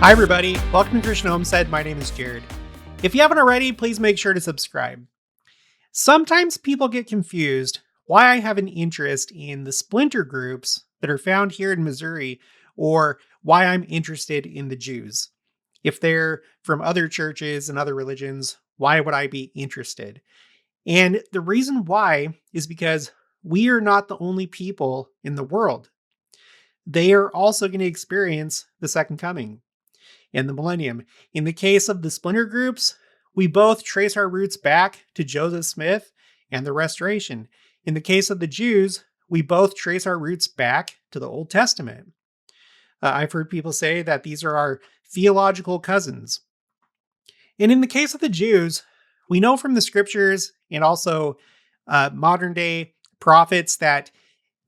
Hi, everybody. Welcome to Christian Homestead. My name is Jared. If you haven't already, please make sure to subscribe. Sometimes people get confused why I have an interest in the splinter groups that are found here in Missouri, or why I'm interested in the Jews. If they're from other churches and other religions, why would I be interested? And the reason why is because we are not the only people in the world. They are also going to experience the second coming and the millennium. In the case of the splinter groups, we both trace our roots back to Joseph Smith and the Restoration. In the case of the Jews, we both trace our roots back to the Old Testament. I've heard people say that these are our theological cousins. And in the case of the Jews, we know from the scriptures and also modern day prophets that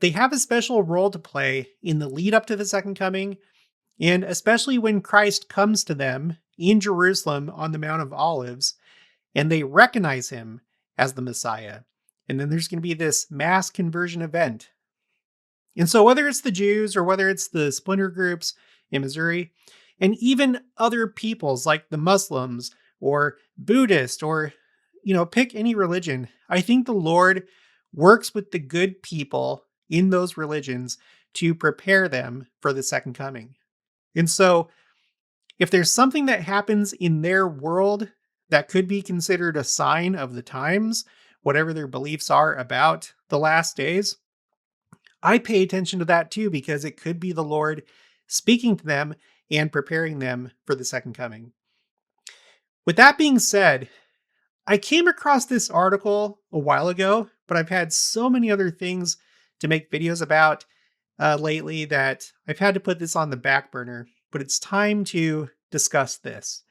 they have a special role to play in the lead up to the second coming, and especially when Christ comes to them in Jerusalem on the Mount of Olives, and they recognize him as the Messiah. And then there's going to be this mass conversion event. And so whether it's the Jews or whether it's the splinter groups in Missouri, and even other peoples like the Muslims or Buddhist or, pick any religion, I think the Lord works with the good people in those religions to prepare them for the second coming. And so, if there's something that happens in their world that could be considered a sign of the times, whatever their beliefs are about the last days, I pay attention to that too, because it could be the Lord speaking to them and preparing them for the second coming. With that being said, I came across this article a while ago, but I've had so many other things to make videos about lately that I've had to put this on the back burner, but it's time to discuss this.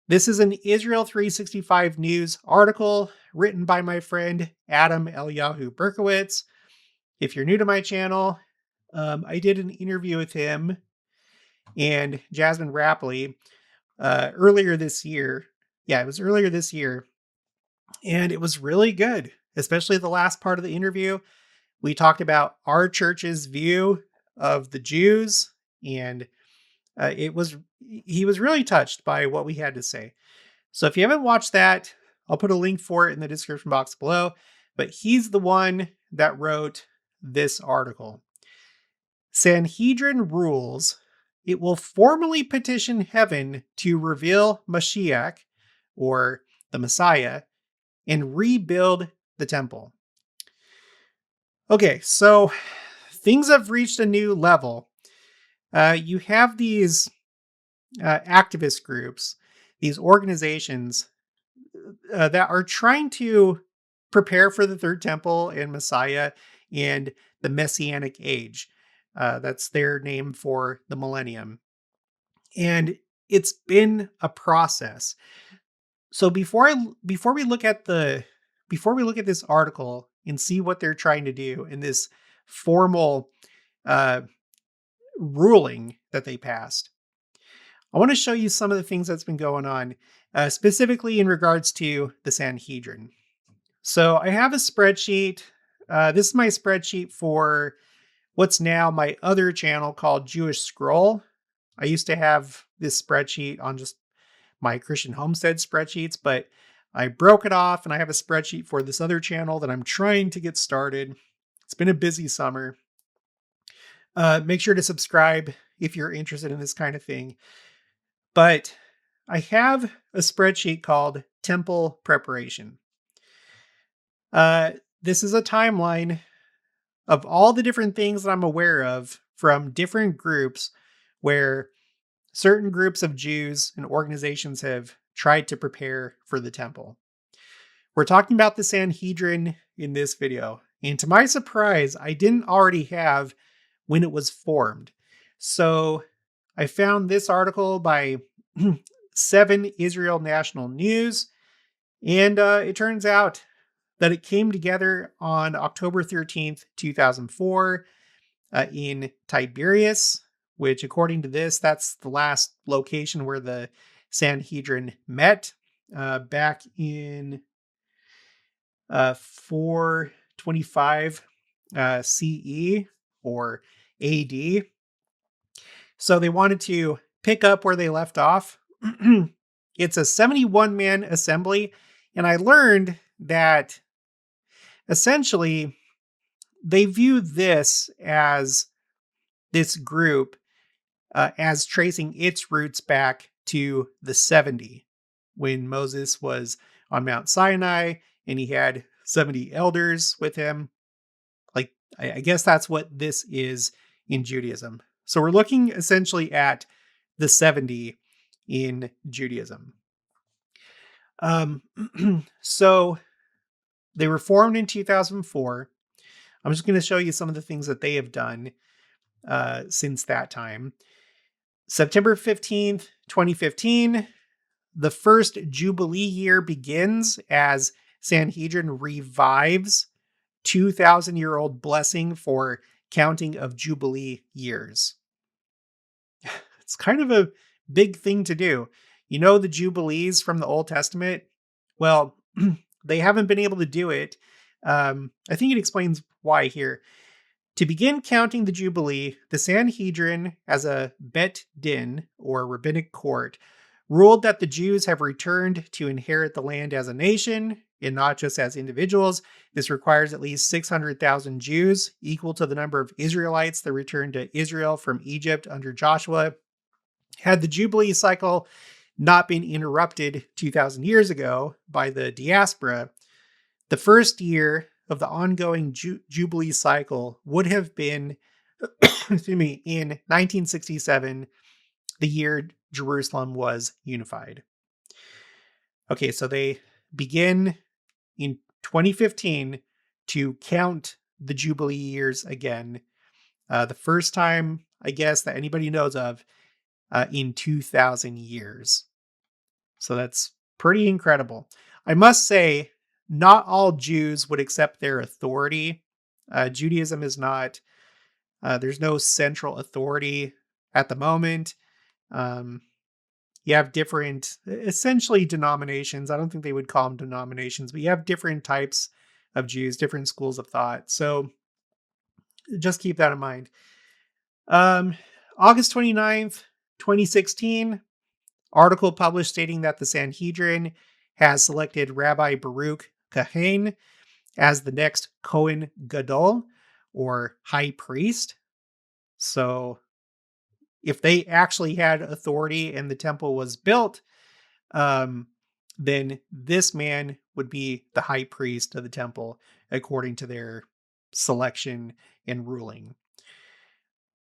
This is an Israel 365 News article written by my friend Adam Eliyahu Berkowitz. If you're new to my channel, I did an interview with him and Jasmine Rapley earlier this year. Yeah, it was earlier this year. And it was really good, especially the last part of the interview. We talked about our church's view of the Jews, and he was really touched by what we had to say. So if you haven't watched that, I'll put a link for it in the description box below. But he's the one that wrote this article. Sanhedrin rules it will formally petition heaven to reveal Mashiach, or the Messiah, and rebuild the temple. Okay, so things have reached a new level. You have these activist groups, these organizations that are trying to prepare for the third temple and Messiah and the Messianic age. That's their name for the millennium. And it's been a process. So before we look at this article and see what they're trying to do in this formal ruling that they passed, I want to show you some of the things that's been going on, specifically in regards to the Sanhedrin. So I have a spreadsheet. This is my spreadsheet for what's now my other channel called Jewish Scroll. I used to have this spreadsheet on just my Christian Homestead spreadsheets, but I broke it off and I have a spreadsheet for this other channel that I'm trying to get started. It's been a busy summer. Make sure to subscribe if you're interested in this kind of thing. But I have a spreadsheet called Temple Preparation. This is a timeline of all the different things that I'm aware of from different groups where certain groups of Jews and organizations have tried to prepare for the temple. We're talking about the Sanhedrin in this video. And to my surprise, I didn't already have when it was formed. So I found this article by 7 Israel National News. And it turns out that it came together on October 13th, 2004 in Tiberias, which according to this, that's the last location where the Sanhedrin met back in 425 CE or AD. So they wanted to pick up where they left off. It's a 71-man assembly, and I learned that essentially they view this group as tracing its roots back to the 70, when Moses was on Mount Sinai and he had 70 elders with him. Like, I guess that's what this is in Judaism. So we're looking essentially at the 70 in Judaism. So they were formed in 2004. I'm just going to show you some of the things that they have done since that time. September 15th, 2015, the first Jubilee year begins as Sanhedrin revives 2,000-year-old blessing for counting of Jubilee years. It's kind of a big thing to do. You know, the Jubilees from the Old Testament? Well, they haven't been able to do it. I think it explains why here. To begin counting the Jubilee, the Sanhedrin, as a bet din, or rabbinic court, ruled that the Jews have returned to inherit the land as a nation, and not just as individuals. This requires at least 600,000 Jews, equal to the number of Israelites that returned to Israel from Egypt under Joshua. Had the Jubilee cycle not been interrupted 2,000 years ago by the diaspora, the first year of the ongoing Jubilee cycle would have been, excuse me, in 1967, the year Jerusalem was unified. Okay, so they begin in 2015 to count the Jubilee years again. The first time, I guess, that anybody knows of in 2,000 years. So that's pretty incredible. I must say, not all Jews would accept their authority. Judaism is not, there's no central authority at the moment. You have different, essentially denominations. I don't think they would call them denominations, but you have different types of Jews, different schools of thought. So just keep that in mind. August 29th, 2016, article published stating that the Sanhedrin has selected Rabbi Baruch Kahane as the next Kohen Gadol, or high priest. So if they actually had authority and the temple was built, then this man would be the high priest of the temple, according to their selection and ruling.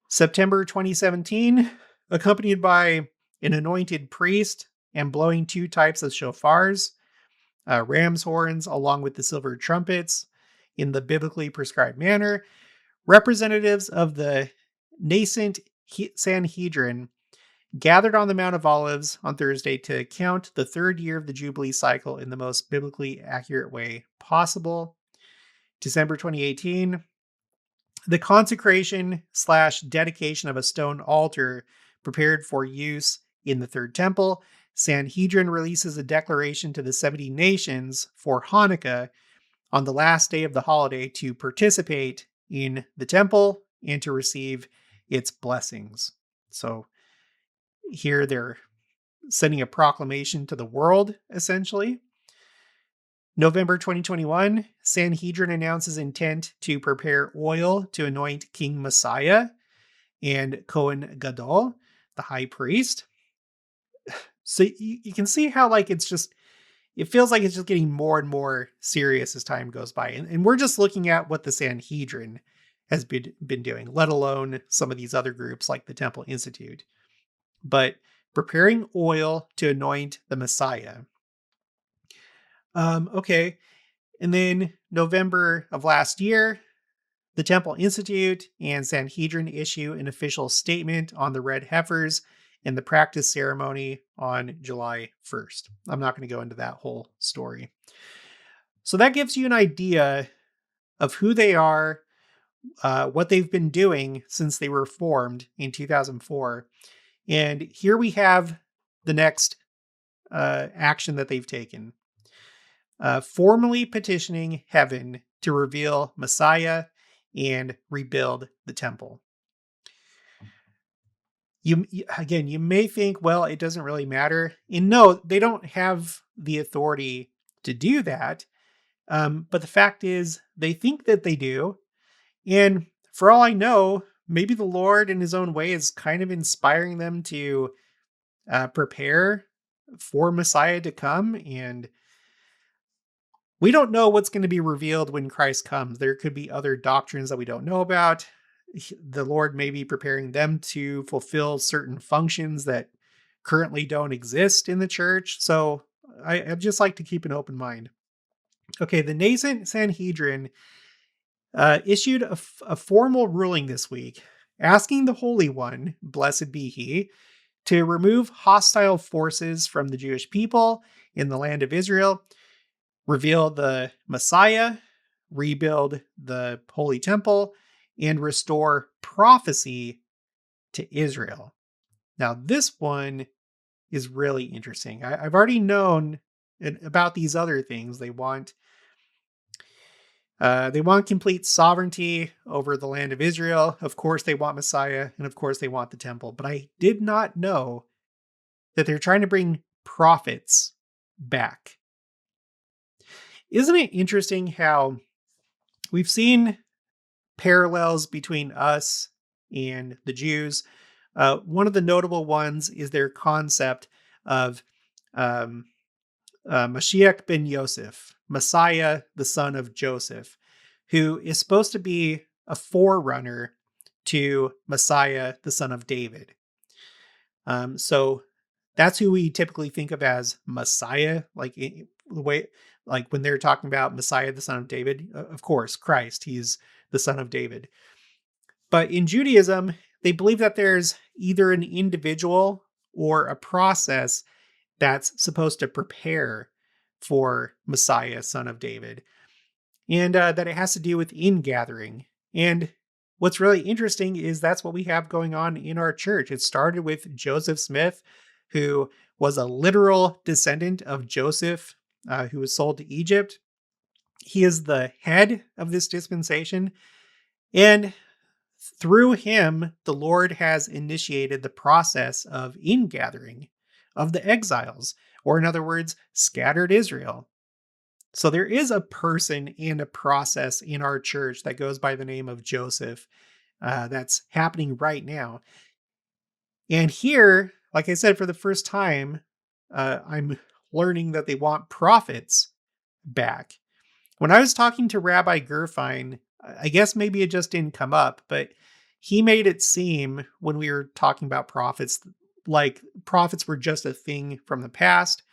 September 2017, accompanied by an anointed priest and blowing 2 types of shofars, ram's horns, along with the silver trumpets in the biblically prescribed manner, representatives of the nascent Sanhedrin gathered on the Mount of Olives on Thursday to count the 3rd year of the Jubilee cycle in the most biblically accurate way possible. December 2018, the consecration/dedication of a stone altar prepared for use in the Third Temple. Sanhedrin releases a declaration to the 70 nations for Hanukkah on the last day of the holiday to participate in the temple and to receive its blessings. So here they're sending a proclamation to the world, essentially. November 2021, Sanhedrin announces intent to prepare oil to anoint King Messiah and Kohen Gadol, the high priest. So you can see how, like, it feels like it's just getting more and more serious as time goes by. And we're just looking at what the Sanhedrin has been doing, let alone some of these other groups like the Temple Institute. But preparing oil to anoint the Messiah. Okay. And then November of last year, the Temple Institute and Sanhedrin issue an official statement on the red heifers and the practice ceremony on July 1st. I'm not going to go into that whole story. So that gives you an idea of who they are, what they've been doing since they were formed in 2004. And here we have the next action that they've taken. Formally petitioning heaven to reveal Messiah and rebuild the temple. Again, you may think, well, it doesn't really matter. And no, they don't have the authority to do that. But the fact is, they think that they do. And for all I know, maybe the Lord in his own way is kind of inspiring them to prepare for Messiah to come. And we don't know what's going to be revealed when Christ comes. There could be other doctrines that we don't know about. The Lord may be preparing them to fulfill certain functions that currently don't exist in the church. So I'd just like to keep an open mind. Okay, the nascent Sanhedrin issued a formal ruling this week asking the Holy One, blessed be he, to remove hostile forces from the Jewish people in the land of Israel, reveal the Messiah, rebuild the Holy Temple, and restore prophecy to Israel. Now, this one is really interesting. I've already known about these other things. They want complete sovereignty over the land of Israel. Of course, they want Messiah, and of course, they want the temple. But I did not know that they're trying to bring prophets back. Isn't it interesting how we've seen parallels between us and the Jews? One of the notable ones is their concept of Mashiach ben Yosef, Messiah, the son of Joseph, who is supposed to be a forerunner to Messiah, the son of David. So that's who we typically think of as Messiah, like the way, like when they're talking about Messiah, the son of David. Of course, Christ, he's the son of David. But in Judaism, they believe that there's either an individual or a process that's supposed to prepare for Messiah, son of David, and that it has to do with ingathering. And what's really interesting is that's what we have going on in our church. It started with Joseph Smith, who was a literal descendant of Joseph, who was sold to Egypt. He is the head of this dispensation. And through him, the Lord has initiated the process of ingathering of the exiles, or in other words, scattered Israel. So there is a person and a process in our church that goes by the name of Joseph that's happening right now. And here, like I said, for the first time, I'm learning that they want prophets back. When I was talking to Rabbi Gerfine, I guess maybe it just didn't come up, but he made it seem when we were talking about prophets, like prophets were just a thing from the past.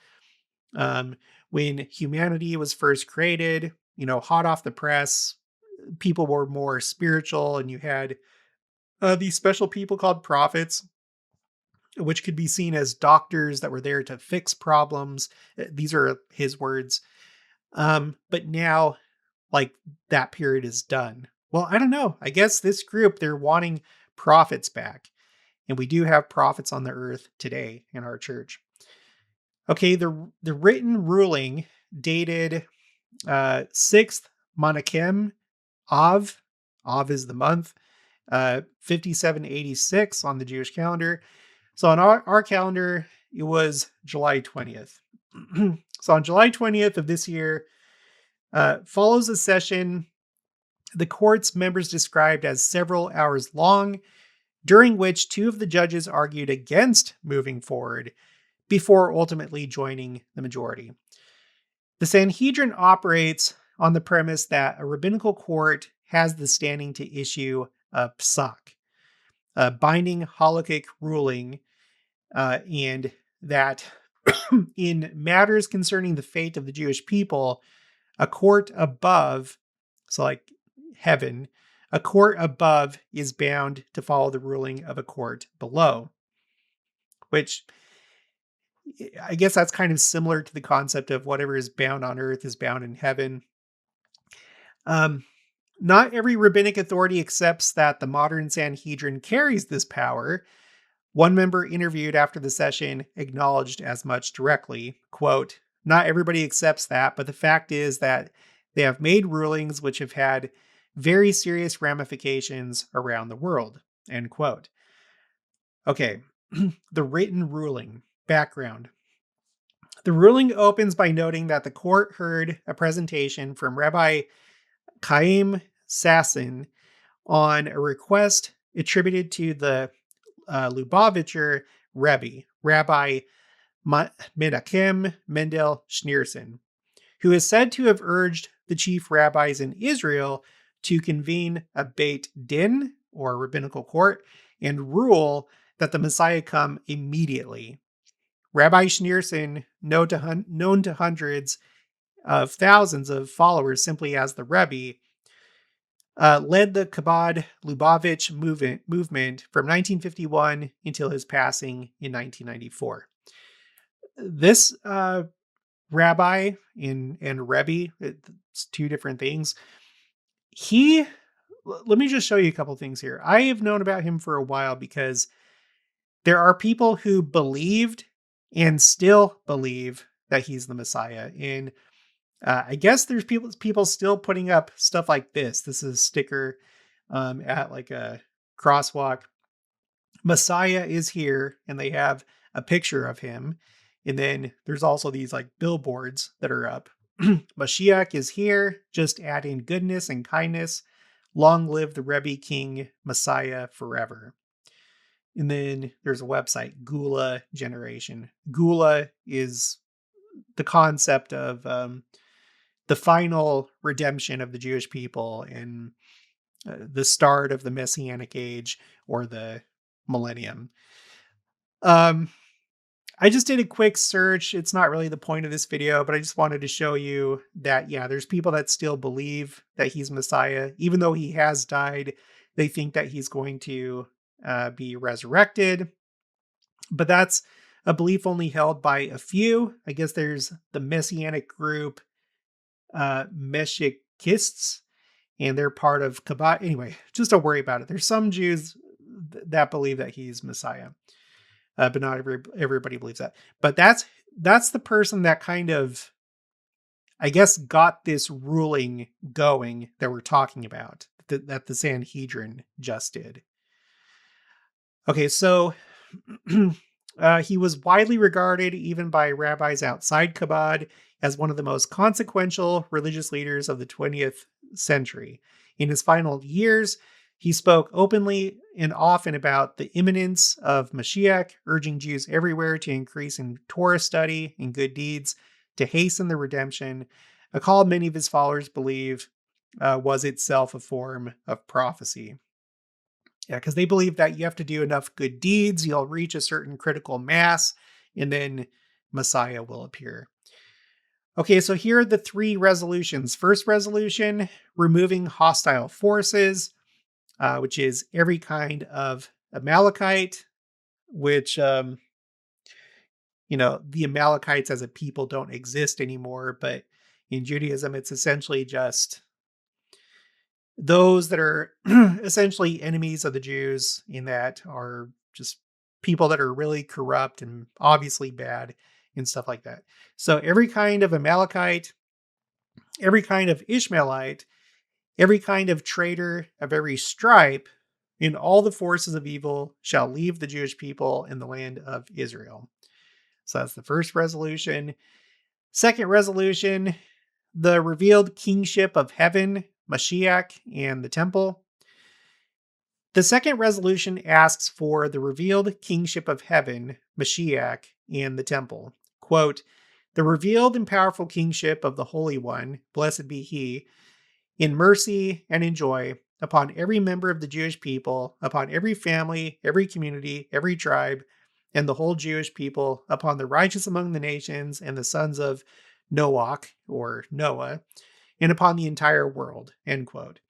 When humanity was first created, hot off the press, people were more spiritual, and you had these special people called prophets, which could be seen as doctors that were there to fix problems. These are his words. But now, like, that period is done. Well, I don't know. I guess this group, they're wanting prophets back. And we do have prophets on the earth today in our church. Okay, the written ruling dated 6th Monakim Av. Av is the month. 5786 on the Jewish calendar. So on our calendar, it was July 20th. So on July 20th of this year, follows a session the court's members described as several hours long, during which two of the judges argued against moving forward before ultimately joining the majority. The Sanhedrin operates on the premise that a rabbinical court has the standing to issue a psak, a binding halakhic ruling, and that in matters concerning the fate of the Jewish people, a court above, so like heaven, a court above is bound to follow the ruling of a court below, which I guess that's kind of similar to the concept of whatever is bound on earth is bound in heaven. Not every rabbinic authority accepts that the modern Sanhedrin carries this power. One member interviewed after the session acknowledged as much directly, quote, "Not everybody accepts that, but the fact is that they have made rulings which have had very serious ramifications around the world," end quote. Okay, the written ruling. Background. The ruling opens by noting that the court heard a presentation from Rabbi Chaim Sasson on a request attributed to the Lubavitcher Rebbe, Rabbi Menachem Mendel Schneerson, who is said to have urged the chief rabbis in Israel to convene a Beit Din, or rabbinical court, and rule that the Messiah come immediately. Rabbi Schneerson, known to hundreds of thousands of followers simply as the Rebbe, led the Chabad Lubavitch movement from 1951 until his passing in 1994. This rabbi and Rebbe, it's two different things. Let me just show you a couple things here. I have known about him for a while because there are people who believed and still believe that he's the Messiah. And I guess there's people still putting up stuff like this. This is a sticker at like a crosswalk. Messiah is here, and they have a picture of him. And then there's also these like billboards that are up. Mashiach is here, just add in goodness and kindness. Long live the Rebbe King Messiah forever. And then there's a website, Gula Generation. Gula is the concept of the final redemption of the Jewish people and the start of the Messianic age or the millennium. I just did a quick search. It's not really the point of this video, but I just wanted to show you that, yeah, there's people that still believe that he's Messiah. Even though he has died, they think that he's going to be resurrected. But that's a belief only held by a few. I guess there's the Messianic group, Mashiachists, and they're part of Chabad. Anyway, just don't worry about it. There's some Jews that believe that he's Messiah. But not everybody believes that. But that's the person that kind of, I guess, got this ruling going that we're talking about, that the Sanhedrin just did. Okay, so he was widely regarded, even by rabbis outside Chabad, as one of the most consequential religious leaders of the 20th century. In his final years, he spoke openly and often about the imminence of Mashiach, urging Jews everywhere to increase in Torah study and good deeds to hasten the redemption, a call many of his followers believe was itself a form of prophecy. Yeah, because they believe that you have to do enough good deeds, you'll reach a certain critical mass, and then Messiah will appear. Okay, so here are the three resolutions. First resolution, removing hostile forces. Which is every kind of Amalekite, which, the Amalekites as a people don't exist anymore. But in Judaism, it's essentially just those that are essentially enemies of the Jews, in that are just people that are really corrupt and obviously bad and stuff like that. So every kind of Amalekite, every kind of Ishmaelite, every kind of traitor of every stripe, in all the forces of evil shall leave the Jewish people in the land of Israel. So that's the first resolution. Second resolution, the revealed kingship of heaven, Mashiach, and the temple. The second resolution asks for the revealed kingship of heaven, Mashiach, and the temple. Quote, the revealed and powerful kingship of the Holy One, blessed be he, in mercy and in joy, upon every member of the Jewish people, upon every family, every community, every tribe, and the whole Jewish people, upon the righteous among the nations and the sons of Noach, or Noah, and upon the entire world, end quote.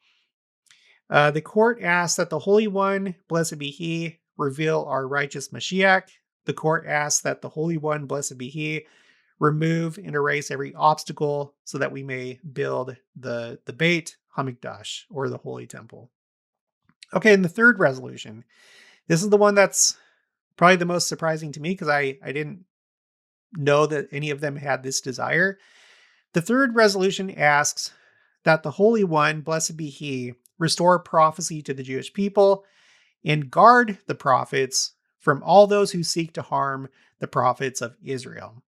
The court asks that the Holy One, blessed be he, reveal our righteous Mashiach. The court asks that the Holy One, blessed be he, remove and erase every obstacle so that we may build the Beit Hamikdash, or the Holy Temple. Okay, and the third resolution. This is the one that's probably the most surprising to me, because I didn't know that any of them had this desire. The third resolution asks that the Holy One, blessed be he, restore prophecy to the Jewish people and guard the prophets from all those who seek to harm the prophets of Israel.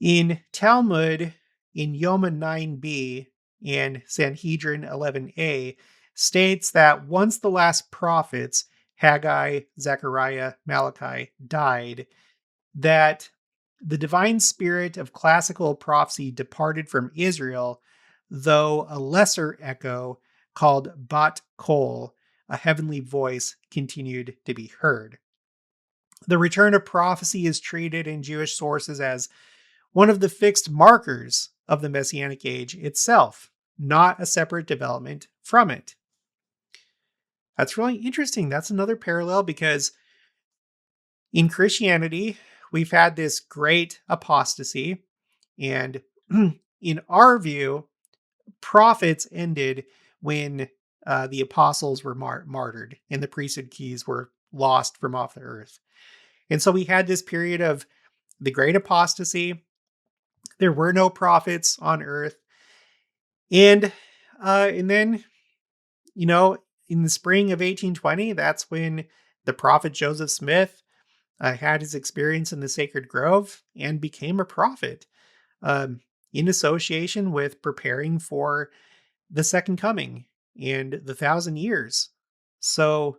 In Talmud, in Yoma 9b and Sanhedrin 11a, states that once the last prophets, Haggai, Zechariah, Malachi, died, that the divine spirit of classical prophecy departed from Israel, though a lesser echo called Bat Kol, a heavenly voice, continued to be heard. The return of prophecy is treated in Jewish sources as one of the fixed markers of the Messianic age itself, not a separate development from it. That's really interesting. That's another parallel because in Christianity, we've had this great apostasy, and in our view, prophets ended when the apostles were martyred and the priesthood keys were lost from off the earth. And so we had this period of the great apostasy. There were no prophets on earth. And then, in the spring of 1820, that's when the prophet Joseph Smith had his experience in the Sacred Grove and became a prophet in association with preparing for the Second Coming and the 1,000 years. So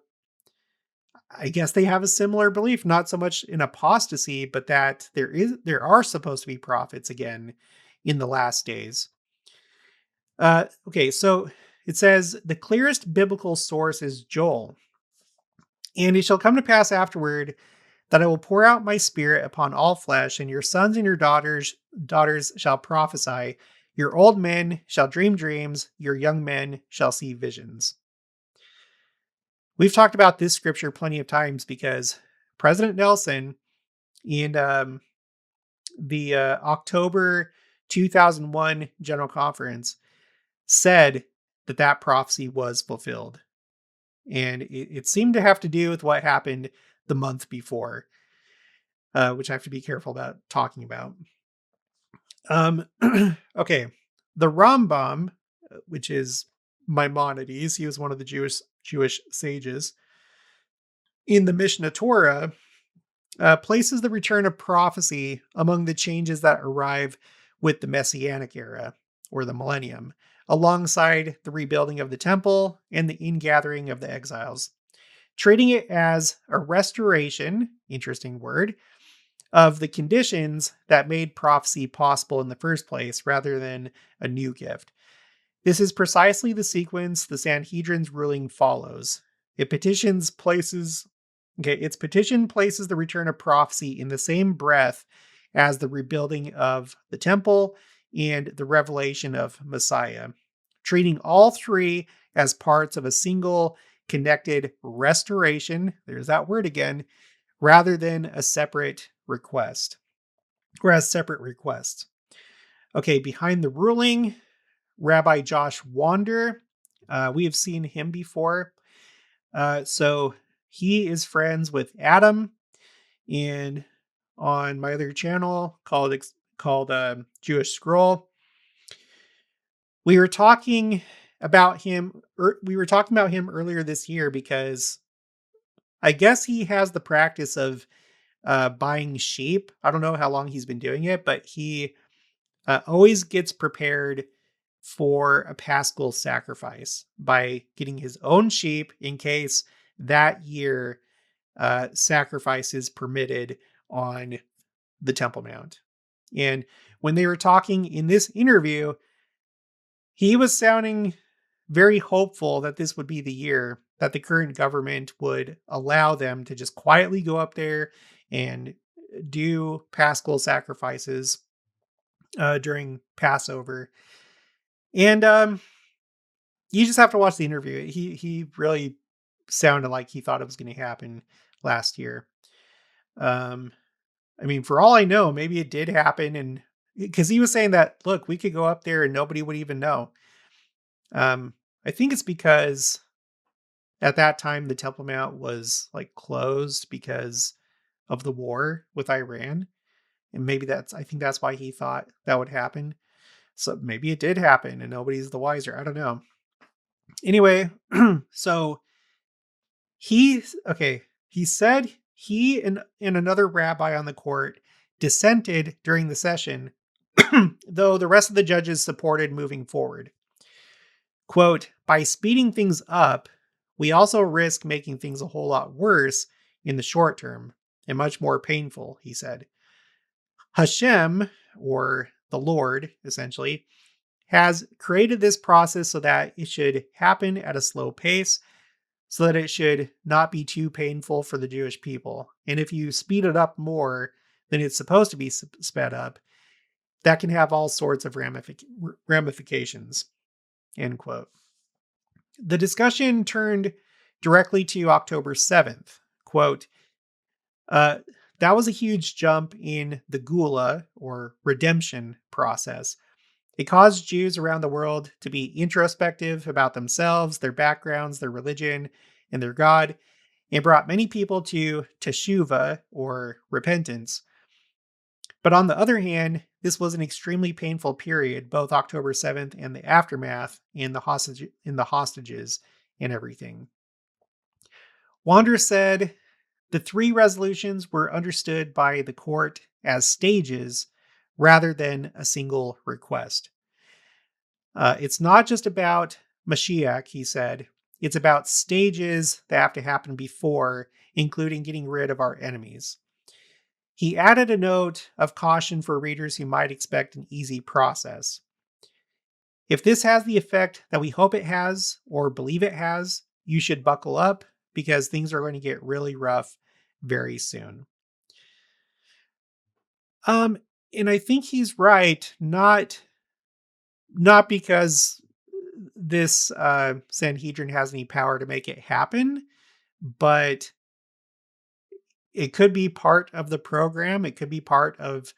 I guess they have a similar belief, not so much in apostasy, but that there are supposed to be prophets again in the last days. Okay, so it says the clearest biblical source is Joel. And it shall come to pass afterward that I will pour out my spirit upon all flesh, and your sons and your daughters shall prophesy. Your old men shall dream dreams. Your young men shall see visions. We've talked about this scripture plenty of times because President Nelson, in the October 2001 General Conference, said that prophecy was fulfilled. And it seemed to have to do with what happened the month before, which I have to be careful about talking about. Okay. The Rambam, which is Maimonides, he was one of the Jewish sages, in the Mishnah Torah, places the return of prophecy among the changes that arrive with the Messianic era, or the millennium, alongside the rebuilding of the temple and the ingathering of the exiles, treating it as a restoration, interesting word, of the conditions that made prophecy possible in the first place rather than a new gift. This is precisely the sequence the Sanhedrin's ruling follows. Its petition places the return of prophecy in the same breath as the rebuilding of the temple and the revelation of Messiah, treating all three as parts of a single connected restoration, there's that word again, rather than a separate request, or as separate requests. Okay, behind the ruling, Rabbi Josh Wander, we have seen him before. So he is friends with Adam, and on my other channel called Jewish Scroll, we were talking about him. We were talking about him earlier this year because I guess he has the practice of buying sheep. I don't know how long he's been doing it, but he always gets prepared for a Paschal sacrifice by getting his own sheep in case that year sacrifice is permitted on the Temple Mount. And when they were talking in this interview, he was sounding very hopeful that this would be the year that the current government would allow them to just quietly go up there and do Paschal sacrifices during Passover. And you just have to watch the interview. He really sounded like he thought it was going to happen last year. I mean, for all I know, maybe it did happen, and because he was saying that, look, we could go up there and nobody would even know. I think it's because at that time the Temple Mount was like closed because of the war with Iran, and maybe I think that's why he thought that would happen. So maybe it did happen and nobody's the wiser. I don't know. Anyway, so he He said he and another rabbi on the court dissented during the session, though the rest of the judges supported moving forward. Quote, by speeding things up, we also risk making things a whole lot worse in the short term and much more painful, he said. Hashem, or the Lord, essentially, has created this process so that it should happen at a slow pace, so that it should not be too painful for the Jewish people. And if you speed it up more than it's supposed to be sped up, that can have all sorts of ramifications, end quote. The discussion turned directly to October 7th. Quote, that was a huge jump in the Gula, or redemption process. It caused Jews around the world to be introspective about themselves, their backgrounds, their religion, and their God, and brought many people to teshuvah, or repentance. But on the other hand, this was an extremely painful period, both October 7th and the aftermath, and the hostages and everything. Wander said the three resolutions were understood by the court as stages rather than a single request. It's not just about Mashiach, he said. It's about stages that have to happen before, including getting rid of our enemies. He added a note of caution for readers who might expect an easy process. If this has the effect that we hope it has, or believe it has, you should buckle up, because things are going to get really rough very soon. And I think he's right, not because this Sanhedrin has any power to make it happen, but it could be part of the program. It could be part of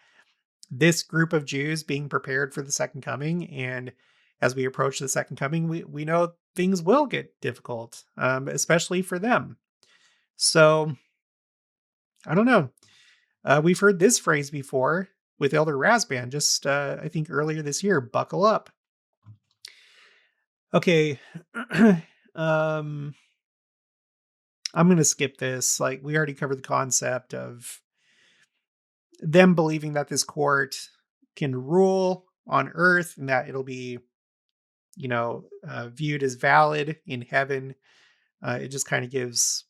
this group of Jews being prepared for the second coming. And as we approach the second coming, we know things will get difficult, especially for them. So, I don't know. We've heard this phrase before with Elder Razban, just I think earlier this year, buckle up. Okay. I'm going to skip this. Like, we already covered the concept of them believing that this court can rule on earth and that it'll be, viewed as valid in heaven. It just kind of gives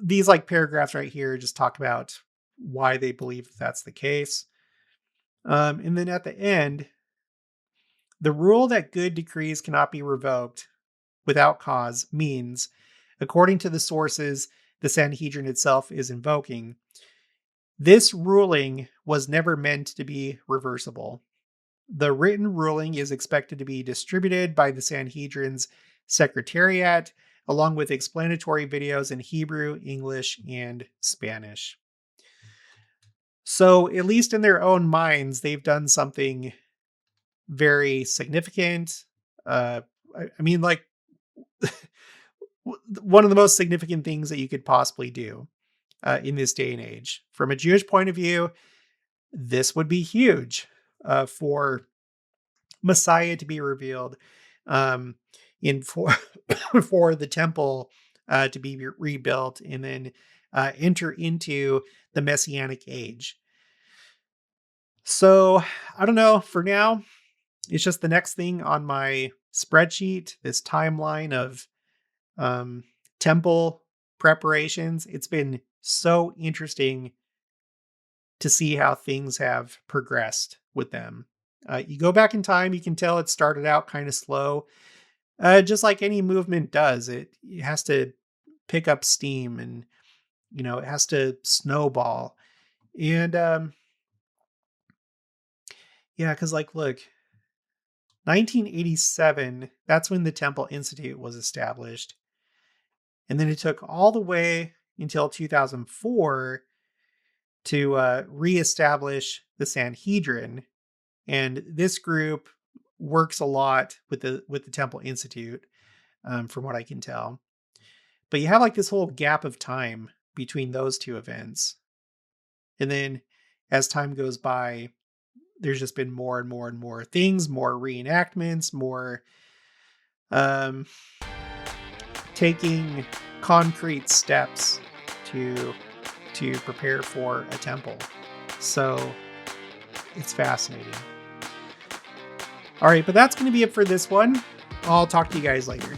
these like paragraphs right here just talk about why they believe that that's the case. And then at the end, the rule that good decrees cannot be revoked without cause means, according to the sources the Sanhedrin itself is invoking, this ruling was never meant to be reversible. The written ruling is expected to be distributed by the Sanhedrin's secretariat, along with explanatory videos in Hebrew, English, and Spanish. So, at least in their own minds, they've done something very significant. I mean, like, one of the most significant things that you could possibly do in this day and age. From a Jewish point of view, this would be huge for Messiah to be revealed, for the temple to be rebuilt, and then enter into the Messianic age. So, I don't know. For now, it's just the next thing on my spreadsheet, this timeline of temple preparations. It's been so interesting to see how things have progressed with them. You go back in time, you can tell it started out kind of slow. Just like any movement does, it has to pick up steam, and, it has to snowball. And, yeah, because, like, look, 1987, that's when the Temple Institute was established. And then it took all the way until 2004 to reestablish the Sanhedrin. And this group works a lot with the Temple Institute, from what I can tell. But you have like this whole gap of time between those two events. And then as time goes by, there's just been more and more and more things, more reenactments, more taking concrete steps to prepare for a temple. So it's fascinating. All right, but that's going to be it for this one. I'll talk to you guys later.